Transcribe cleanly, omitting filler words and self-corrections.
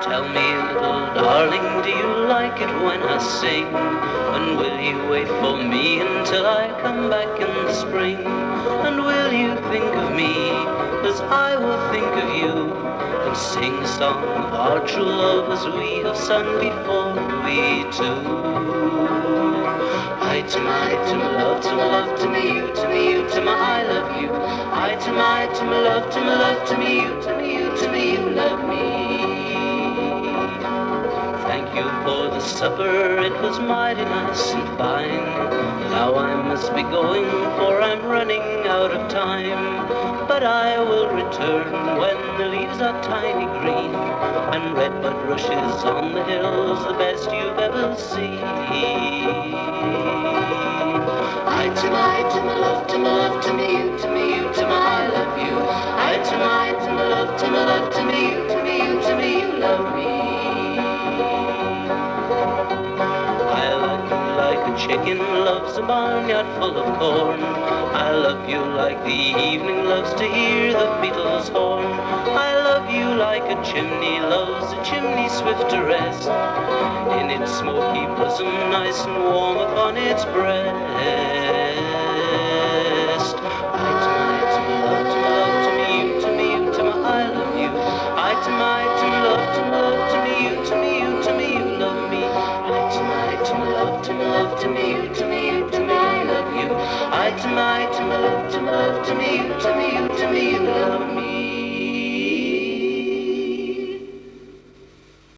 Tell me, little darling, do you like it when I sing? And will you wait for me until I come back in the spring? And will you think of me as I will think of you? And sing a song of our true love as we have sung before, we two. I to my love, to my love, to me you, to me you, to my I love you. I to my love, to my love, to me you, to me you, to me you love me. Thank you for the supper, it was mighty nice and fine. Now I must be going, for I'm running out of time. But I will return when the leaves are tiny green, and redbud rushes on the hills, the best you've ever seen. I to my love, to my love, to me you, to me you, to my I love you. I to my love, to my love, to me you, to me you, to me you love me. I love you like a chicken loves a barnyard full of corn. I love you like the evening loves to hear the beetle's horn. I love you like a chimney loves a chimney swift to rest in its smoky bosom, nice and warm upon its breast. I to my love, to my love, to me you, to me you, to my I love you. I to my love, to my love, to me you, to me you, to me you love me. I to my love, to my love, to me you, to me you, to me I love you. I to my love, to my love, to me you, to me you, to me you love me.